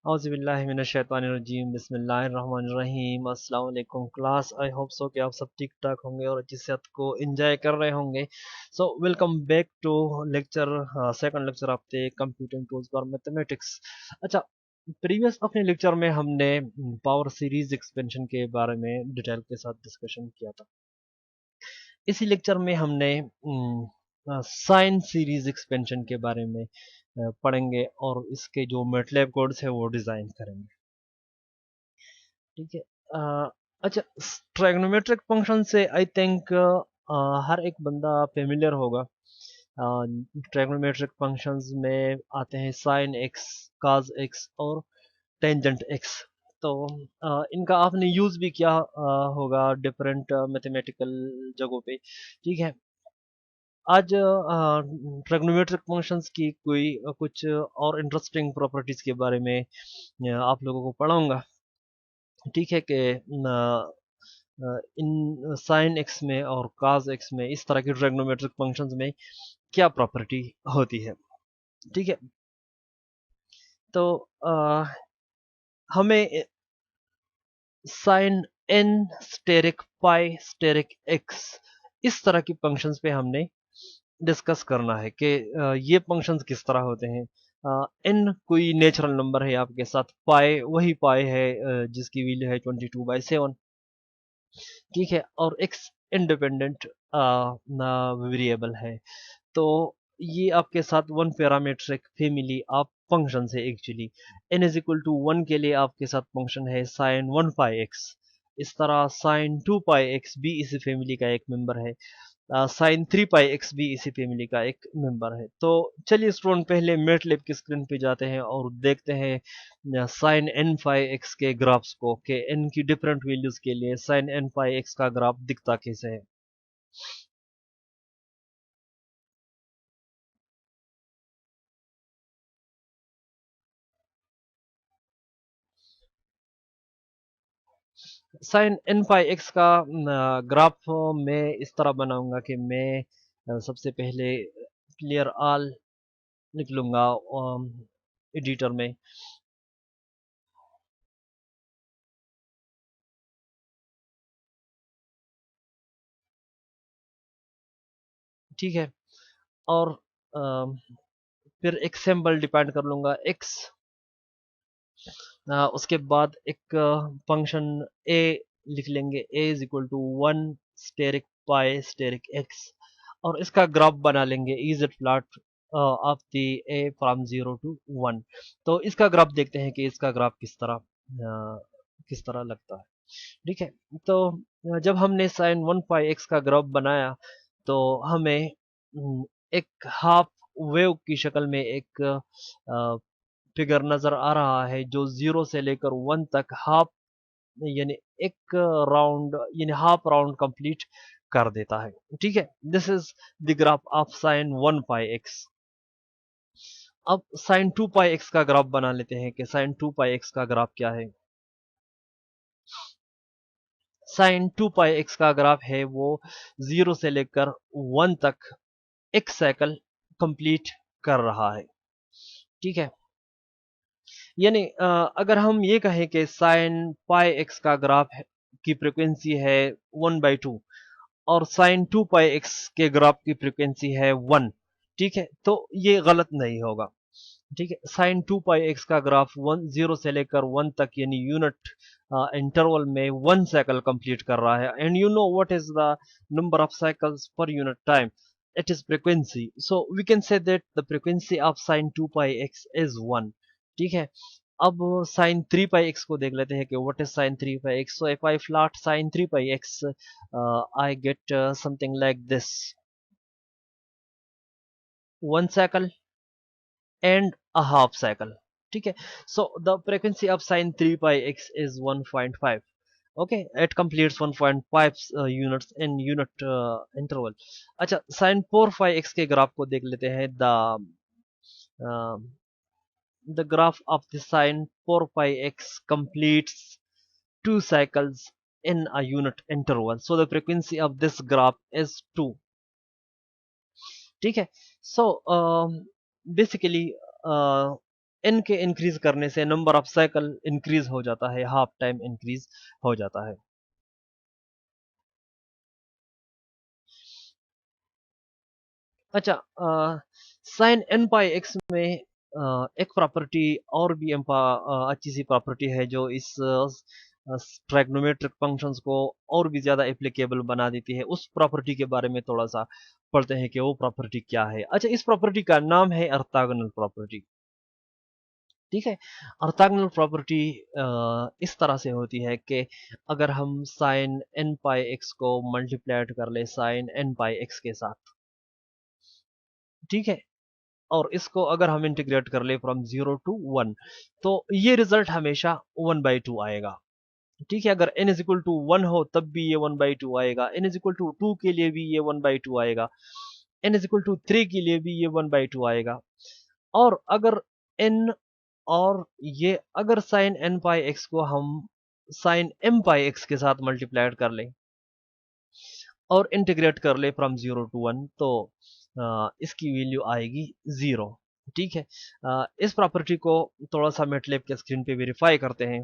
औज़ुबिल्लाहिमिनश्शैतानिर्रजीम बिस्मिल्लाहिर्रहमानिर्रहीम अस्सलाम वालेकुम क्लास। आई होप सो कि आप सब ठीक ठाक होंगे और अच्छी सेहत को एंजॉय कर रहे होंगे। So welcome back to lecture second lecture of the computing tools for mathematics. अच्छा, प्रीवियस अपने लेक्चर में हमने पावर सीरीज एक्सपेंशन के बारे में डिटेल के साथ डिस्कशन किया था। इसी लेक्चर में हमने साइन सीरीज एक्सपेंशन के बारे में पढ़ेंगे और इसके जो मैटलैब कोड्स है वो डिज़ाइन करेंगे। ठीक है। अच्छा, ट्राइगोनोमेट्रिक फंक्शन से आई थिंक हर एक बंदा फेमिलियर होगा। ट्राइगोनोमेट्रिक फंक्शंस में आते हैं साइन एक्स, काज एक्स और टेंजेंट एक्स। तो इनका आपने यूज़ भी किया होगा डिफरेंट मैथमेटिकल जगहों पे। ठीक है। आज ट्रिग्नोमेट्रिक फंक्शंस की कोई कुछ और इंटरेस्टिंग प्रॉपर्टीज के बारे में आप लोगों को पढ़ाऊंगा। ठीक है कि इन साइन एक्स में और काज एक्स में इस तरह की ट्रिग्नोमेट्रिक फंक्शंस में क्या प्रॉपर्टी होती है। ठीक है। तो हमें sign N steric pi steric x इस तरह की फंक्शंस पे हमने डिस्कस करना है कि ये फंक्शंस किस तरह होते हैं। एन कोई नेचुरल नंबर है आपके साथ, पाई वही पाई है जिसकी वैल्यू है 22/7। ठीक है। और एक्स इंडिपेंडेंट वेरिएबल है। तो ये आपके साथ one parametric family of function है actually. n is equal to 1 के लिए आपके साथ फंक्शन है साइन 1 पाई एक्स। इस तरह साइन 2 पाई एक्स भी इसी फैमिली का एक मेंबर है। साइन 3 पाई एक्स भी इसी फैमिली का एक मेंबर है। तो चलिए स्टूडेंट, पहले मैटलैब की स्क्रीन पे जाते हैं और देखते हैं साइन n पाई एक्स के ग्राफ्स को कि n की डिफरेंट वैल्यूज के लिए साइन n पाई एक्स का ग्राफ दिखता कैसे है। साइन n/x का ग्राफ मैं इस तरह बनाऊंगा कि मैं सबसे पहले क्लियर ऑल लिख लूंगा एडिटर में। ठीक है। और फिर एक सिंबल डिपेंड कर लूंगा x। उसके बाद एक फंक्शन a लिख लेंगे, a is equal to 1 asterisk pi asterisk x। और इसका ग्राफ बना लेंगे is plot of the a from 0 to 1। तो इसका ग्राफ देखते हैं कि इसका ग्राफ किस तरह लगता है। ठीक है। तो जब हमने साइन 1 पाई एक्स का ग्राफ बनाया तो हमें एक हाफ वेव की शक्ल में एक फिगर नजर आ रहा है जो 0 से लेकर 1 तक हाफ यानी एक राउंड यानी हाफ राउंड कंप्लीट कर देता है। ठीक है। This is the graph of sine 1 pi x. अब साइन 2 पाई एक्स का ग्राफ बना लेते हैं कि साइन 2 पाई एक्स का ग्राफ क्या है। साइन 2 पाई एक्स का ग्राफ है वो 0 से लेकर 1 तक एक साइकिल कंप्लीट कर रहा है। ठीक है। यानी अगर हम ये कहें कि साइन पाई एक्स का ग्राफ की फ्रिक्वेंसी है 1/2 और साइन 2 पाई एक्स के ग्राफ की फ्रिक्वेंसी है 1। ठीक है। तो ये गलत नहीं होगा। ठीक है। साइन 2 पाई एक्स का ग्राफ 0 से लेकर 1 तक यानी यूनिट इंटरवल में 1 साइकिल कंप्लीट कर रहा है। And you know what is the number of cycles per unit time? It is frequency. So we can say that the frequency of sine 2 pi x is 1। ठीक है। अब sign 3 pi x को देख लेते हैं कि what is sine 3 pi x. So if I plot sine 3 pi x I get something like this, 1 cycle and a half cycle. ठीक है। So the frequency of sine 3 pi x is 1.5. Okay, it completes 1.5 units in unit interval. अच्छा, sin 4 पाई x के graph को देख लेते हैं। uh, the graph of the sin 4 pi x completes 2 cycles in a unit interval. So the frequency of this graph is 2. ठीक है। So basically n के increase करने से नंबर ऑफ साइकिल इंक्रीज हो जाता है, हाफ टाइम इंक्रीज हो जाता है। अच्छा, साइन n पाई x में एक प्रॉपर्टी और भी अच्छी सी प्रॉपर्टी है जो इस ट्राइग्नोमेट्रिक फंक्शंस को और भी ज़्यादा एप्लीकेबल बना देती है। उस प्रॉपर्टी के बारे में थोड़ा सा पढ़ते हैं कि वो प्रॉपर्टी क्या है। अच्छा, इस प्रॉपर्टी का नाम है ऑर्थोगोनल प्रॉपर्टी। ठीक है, ऑर्थोगोनल प्रॉपर्टी इस तरह से होती है कि अगर हम साइन n पाई x को मल्टीप्लाइड कर ले साइन n पाई x के साथ, ठीक है, और इसको अगर हम इंटीग्रेट कर ले फ्रॉम 0 to 1, तो ये रिजल्ट हमेशा 1/2 आएगा। ठीक है, अगर n इज इक्वल टू 1 हो तब भी ये 1/2 आएगा, n इज इक्वल टू 2 के लिए भी ये 1/2 आएगा, n इज इक्वल टू 3 के लिए भी ये 1/2 आएगा। और अगर n और ये अगर साइन n पाई x को हम साइन m पाई x के साथ मल्टीप्लाइड कर लें और इंटीग्रेट कर ले फ्रॉम 0 to 1, तो इसकी वैल्यू आएगी 0। ठीक है, इस प्रॉपर्टी को थोड़ा सा मैटलैब के स्क्रीन पे वेरीफाई करते हैं।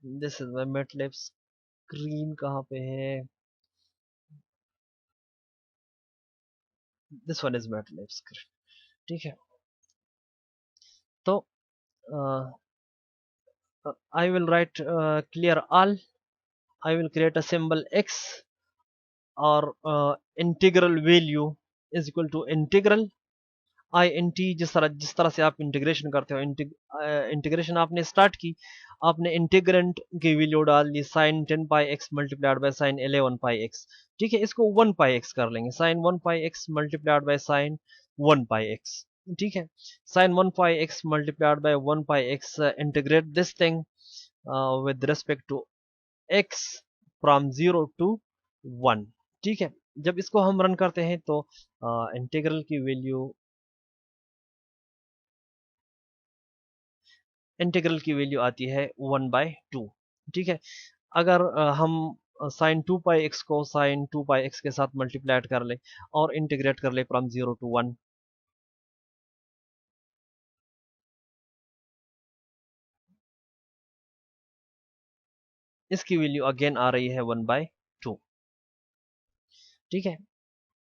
This is my MATLAB screen, कहाँ पे है? This one is MATLAB screen. ठीक है, तो I will write clear all, I will create a symbol x और integral value is equal to integral I N T. जिस तरह से आप इंटीग्रेशन करते हो, इंटीग्रेशन आपने स्टार्ट की, आपने इंटीग्रेंट की वैल्यू डाल दी sine 10 pi x multiplied by sine 11 pi x. ठीक है, इसको 1 पाई एक्स कर लेंगे, sine 1 pi x multiplied by sine 1 pi x. ठीक है, sine 1 pi x multiplied by 1 pi x, integrate this thing with respect to x from 0 to 1। ठीक है, जब इसको हम रन करते हैं तो इंटीग्रल की वैल्यू आती है 1/2। ठीक है, अगर हम साइन 2 पाई एक्स को साइन 2 पाई एक्स के साथ मल्टीप्लाइड कर ले और इंटीग्रेट कर ले फ्रॉम 0 to 1, इसकी वैल्यू अगेन आ रही है 1/2। ठीक है,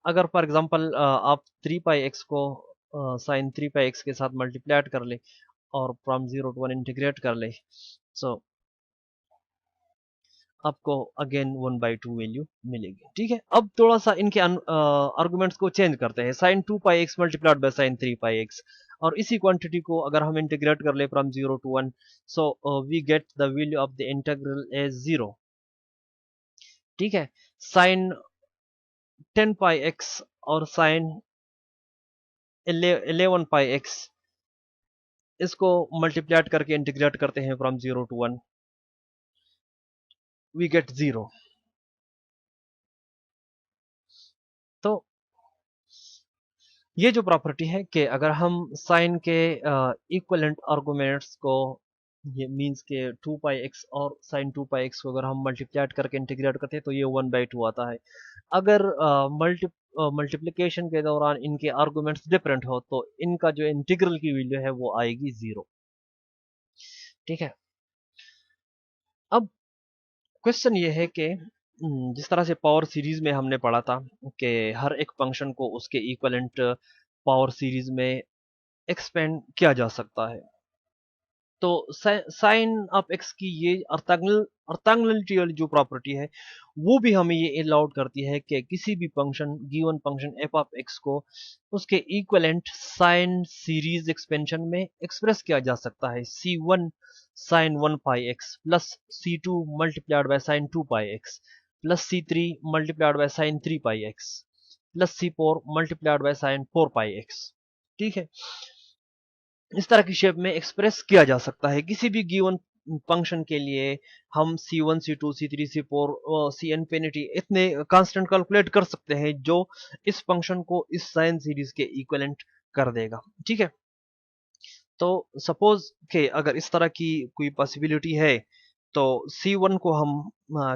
अगर फॉर एग्जांपल आप 3 पाई एक्स को साइन 3 पाई एक्स के साथ मल्टीप्लाइड कर ले और फ्रॉम 0 to 1 इंटीग्रेट कर ले, सो आपको अगेन 1/2 वैल्यू मिलेगी। ठीक है, अब थोड़ा सा इनके आर्गुमेंट्स को चेंज करते हैं। Sine 2 pi x multiplied by sine 3 pi x, और इसी क्वांटिटी को अगर हम इंटीग्रेट कर ले from 0 to 1, so we get the value of the integral as 0। ठीक है, साइन 10 पाई एक्स और साइन 11 पाई एक्स, इसको मल्टीप्लाइड करके इंटीग्रेट करते हैं फ्रॉम 0 to 1, वी गेट 0। तो ये जो प्रॉपर्टी है कि अगर हम साइन के इक्वलेंट आर्गुमेंट्स को, ये मींस के 2 पाई एक्स और साइन 2 पाई एक्स को अगर हम मल्टीप्लाइड करके इंटीग्रेट करते हैं तो ये 1/2 आता है। अगर मल्टीप्लिकेशन के दौरान इनके आर्गुमेंट्स डिफरेंट हो तो इनका जो इंटीग्रल की वैल्यू है वो आएगी 0। ठीक है, अब क्वेश्चन ये है कि जिस तरह से पावर सीरीज में हमने पढ़ा था कि हर एक फंक्शन को उसके इक्वलेंट पावर सीरीज में एक्सपेंड किया जा सकता है, तो साइन ऑफ एक्स की ये अर्तांगलिटी वाली जो प्रॉपर्टी है वो भी हमें ये अलाउड करती है कि किसी भी function, given function F of x को उसके इक्वलेंट साइन सीरीज एक्सपेंशन में एक्सप्रेस किया जा सकता है। C1 sine 1 pi x plus C2 multiplied by sine 2 pi x plus C3 multiplied by sine 3 pi x plus C4 multiplied by sine 4 pi x. ठीक है, इस तरह की शेप में एक्सप्रेस किया जा सकता है किसी भी गिवन फंक्शन के लिए। हम C1 C2 C3 C4 सी इन्फिनिटी इतने कांस्टेंट कैलकुलेट कर सकते हैं जो इस फंक्शन को इस साइन सीरीज के इक्विवेलेंट कर देगा। ठीक है, तो सपोज के अगर इस तरह की कोई पॉसिबिलिटी है तो C1 को हम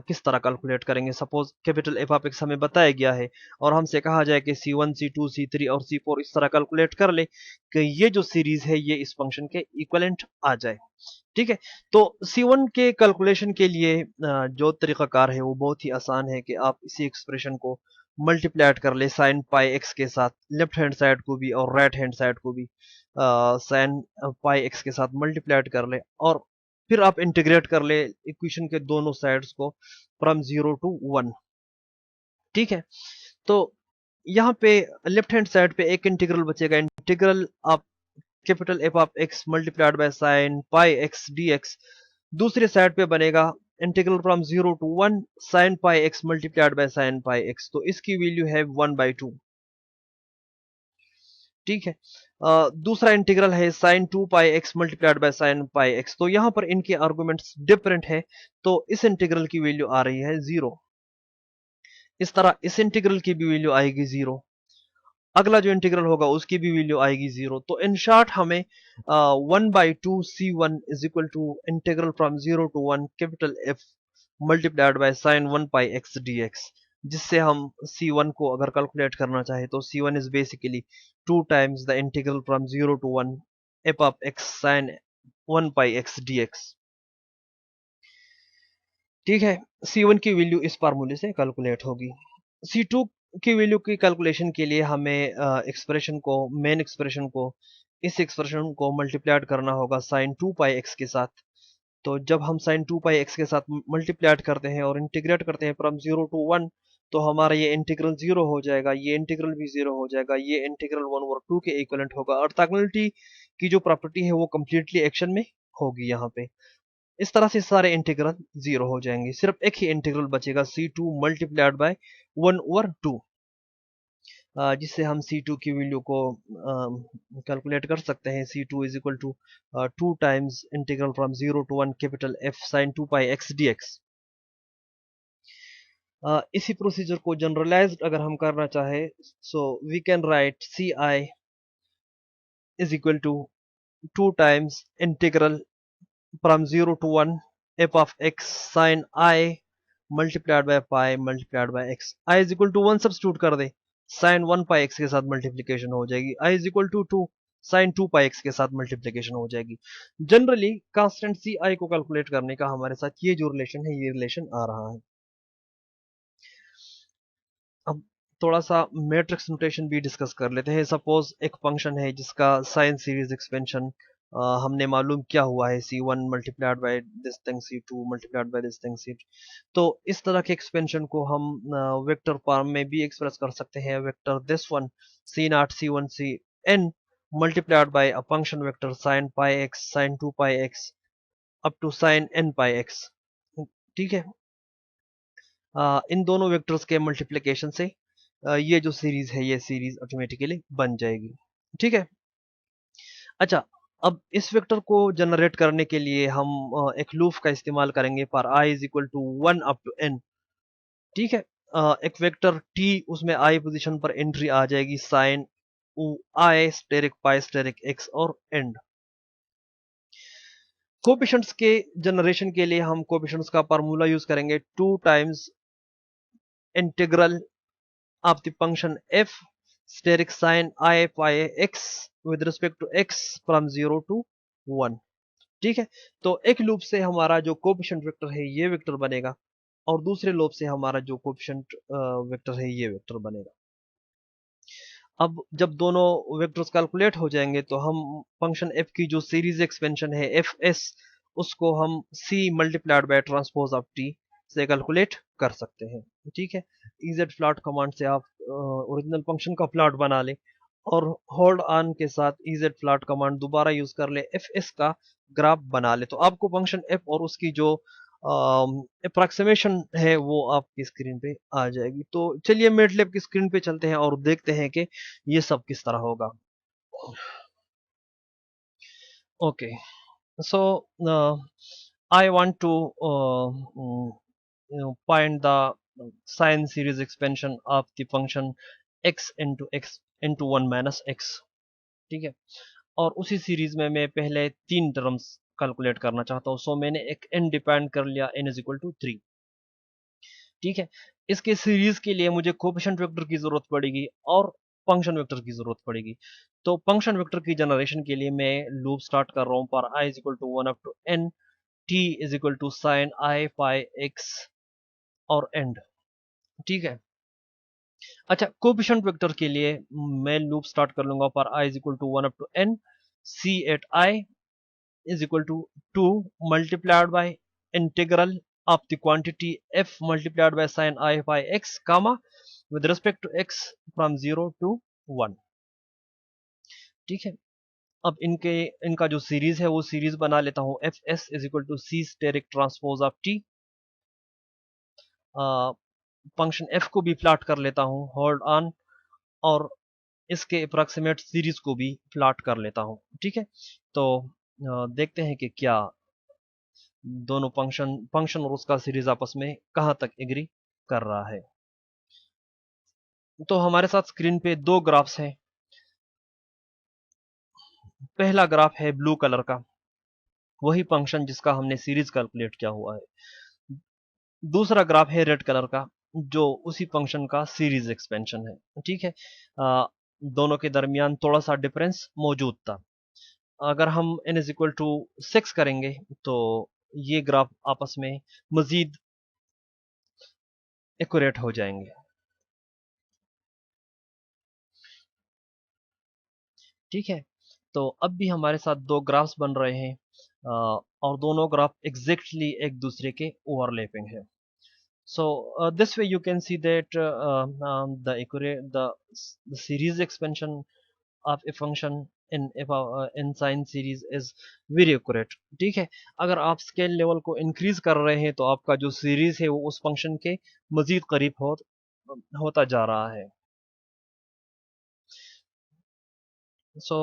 किस तरह कैलकुलेट करेंगे? Suppose capital F of x हमें बताया गया है और हमसे कहा जाए कि C1 C2 C3 और C4 इस तरह कैलकुलेट कर ले कि ये जो सीरीज है ये इस फंक्शन के इक्विवेलेंट आ जाए। ठीक है, तो C1 के कैलकुलेशन के लिए जो तरीकाकार है वो बहुत ही आसान है कि आप इसी एक्सप्रेशन को मल्टीप्लाइड कर ले साइन पाई एक्स के साथ, लेफ्ट हैंड साइड को भी और राइट हैंड साइड को भी साइन पाई एक्स के साथ मल्टीप्लाइड कर ले और फिर आप इंटीग्रेट कर ले इक्वेशन के दोनों साइड्स को फ्रॉम 0 to 1। ठीक है, तो यहाँ पे लेफ्ट हैंड साइड पे एक इंटीग्रल बचेगा, इंटीग्रल आप capital F of x multiplied by sine pi x d x. दूसरे साइड पे बनेगा integral from 0 to 1 sign pi x multiplied by sine pi x, तो इसकी वैल्यू है 1/2। ठीक है, दूसरा इंटीग्रल है sine 2 pi x multiplied by sine pi x, तो यहाँ पर इनके आर्गुमेंट्स डिफरेंट है, तो इस इंटीग्रल की वैल्यू आ रही है 0। इस तरह इस इंटीग्रल की भी वैल्यू आएगी 0, अगला जो इंटीग्रल होगा उसकी भी वैल्यू आएगी 0। तो इन शॉर्ट हमें 1/2 C1 is equal to integral from 0 to 1 capital F multiplied by sine 1 pi x d x, जिससे हम C1 को अगर कैलकुलेट करना चाहे तो C1 is basically 2 times the integral from 0 to 1 F of x sine 1 pi x d x. ठीक है, C1 की वैल्यू इस फार्मूले से कैलकुलेट होगी। C2 की वैल्यू की कैलकुलेशन के लिए हमें एक्सप्रेशन को, मेन एक्सप्रेशन को, इस एक्सप्रेशन को मल्टीप्लाइड करना होगा साइन 2 पाई एक्स के साथ। तो जब हम साइन 2 पाई एक्स के साथ मल्टीप्लाइड करते हैं और इंटीग्रेट करते हैं फ्रॉम 0 to 1, तो हमारा ये इंटीग्रल 0 हो जाएगा, ये इंटीग्रल भी 0 हो जाएगा, ये इंटीग्रल 1/2 के इक्विवेलेंट होगा। ऑर्थोगोनैलिटी की जो प्रॉपर्टी है वो कंप्लीटली एक्शन में होगी यहाँ पे। इस तरह से सारे इंटीग्रल 0 हो जाएंगे, सिर्फ एक ही इंटीग्रल बचेगा C2 मल्टीप्लाइड बाय 1/2, जिससे हम C2 की वैल्यू को कैलकुलेट कर सकते हैं। C2 is equal to 2 times integral from 0 to 1 capital F sine 2 pi x d x. इसी प्रोसीजर को जनरलाइज्ड अगर हम करना चाहे, so we can write CI is equal to 2 times integral from 0 to 1 f of x sin I multiplied by pi multiplied by x. I is equal to 1 substitute कर दे, sign 1 pi x के साथ multiplication हो जाएगी। I is equal to 2 sine 2 pi x के साथ multiplication हो जाएगी। जनरली कांस्टेंट CI को कैलकुलेट करने का हमारे साथ ये जो रिलेशन है, ये रिलेशन आ रहा है। अब थोड़ा सा मैट्रिक्स नोटेशन भी डिस्कस कर लेते हैं। सपोज एक फंक्शन है जिसका साइन सीरीज एक्सपेंशन हमने मालूम क्या हुआ है, C1 multiplied by this thing C2 multiplied by this thing C2। तो इस तरह के एक्सपेंशन को हम वेक्टर फॉर्म में भी एक्सप्रेस कर सकते हैं। Vector this one C0 C1 Cn multiplied by a function vector sin pi x sin 2 pi x up to sin n pi x. ठीक है, इन दोनों वेक्टर्स के मल्टीप्लिकेशन से ये जो सीरीज है ये सीरीज ऑटोमेटिकली बन जाएगी। ठीक है, अच्छा, अब इस वेक्टर को जनरेट करने के लिए हम एक लूप का इस्तेमाल करेंगे for I is equal to 1 up to n। ठीक है, एक वेक्टर t, उसमें I पोजीशन पर एंट्री आ जाएगी sine I asterisk pi asterisk x और एंड। कोएफिशिएंट्स के जनरेशन के लिए हम कोएफिशिएंट्स का फार्मूला यूज करेंगे 2 times integral of the function f steric sin I pi x with respect to x from 0 to 1। ठीक है, तो एक लूप से हमारा जो कोएफिशिएंट वेक्टर है ये वेक्टर बनेगा और दूसरे लूप से हमारा जो कोएफिशिएंट वेक्टर है ये वेक्टर बनेगा। अब जब दोनों वेक्टर्स कैलकुलेट हो जाएंगे तो हम फंक्शन f की जो सीरीज एक्सपेंशन है fs, उसको हम c multiplied by transpose of t से कैलकुलेट कर सकते हैं। ठीक है, ez प्लॉट कमांड से आप ओरिजिनल फंक्शन का प्लॉट बना ले और होल्ड ऑन के साथ ez प्लॉट कमांड दोबारा यूज कर ले, fs का ग्राफ बना ले, तो आपको फंक्शन f और उसकी जो अप्रोक्सीमेशन है वो आपकी स्क्रीन पे आ जाएगी। तो चलिए मेटलैब की स्क्रीन पे चलते हैं और देखते हैं कि ये सब किस तरह होगा। Okay, so I want to find the sine series expansion of the function x into 1 minus x। ठीक है, और उसी सीरीज में मैं पहले 3 टर्म्स कैलकुलेट करना चाहता हूँ, सो मैंने एक n डिपेंड कर लिया, n इज इक्वल टू 3। ठीक है, इसके सीरीज के लिए मुझे कोएफिशिएंट वेक्टर की जरूरत पड़ेगी और फंक्शन वेक्टर की जरूरत पड़ेगी। तो फंक्शन वेक्टर की जनरेशन के लिए मैं लूप स्टार्ट कर रहा हूँ पर i is equal to 1 up to n, t is equal to sine i pi x और एंड। ठीक है, अच्छा कोएफिशिएंट वेक्टर के लिए मैं लूप स्टार्ट कर लूंगा पर i is equal to 1 up to n, c at i is equal to 2 multiplied by integral of the quantity f multiplied by sin I by x comma with respect to x from 0 to 1। ठीक है, अब इनका जो series है वो series बना लेता हूं, F S is equal to C asterisk transpose of T. Function F को भी प्लॉट कर लेता हूं, होल्ड ऑन, और इसके अप्रॉक्सीमेट सीरीज को भी प्लॉट कर लेता हूं। ठीक है, तो देखते हैं कि क्या दोनों फंक्शन और उसका सीरीज आपस में कहां तक एग्री कर रहा है। तो हमारे साथ स्क्रीन पे दो ग्राफ्स हैं। पहला ग्राफ है ब्लू कलर का, वही फंक्शन जिसका हमने सीरीज कैलकुलेट किया हुआ है। दूसरा ग्राफ है रेड कलर का, जो उसी फंक्शन का सीरीज एक्सपेंशन है। ठीक है, दोनों के दरमियान थोड़ा सा डिफरेंस मौजूद था। अगर हम n इज इक्वल टू 6 करेंगे तो ये ग्राफ आपस में मजीद एक्यूरेट हो जाएंगे। ठीक है, तो अब भी हमारे साथ दो ग्राफ्स बन रहे हैं, और दोनों ग्राफ एग्जैक्टली एक दूसरे के ओवरलैपिंग है। So this way you can see that the series expansion of a function in sine series is very accurate। ठीक है, अगर आप स्केल लेवल को इंक्रीज कर रहे हैं तो आपका जो सीरीज है वो उस फंक्शन के मजीद करीब होता जा रहा है। So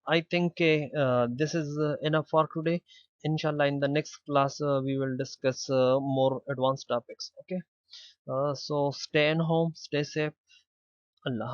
I think this is enough for today. Inshallah, in the next class we will discuss more advanced topics. Okay, so stay in home, stay safe. Allah.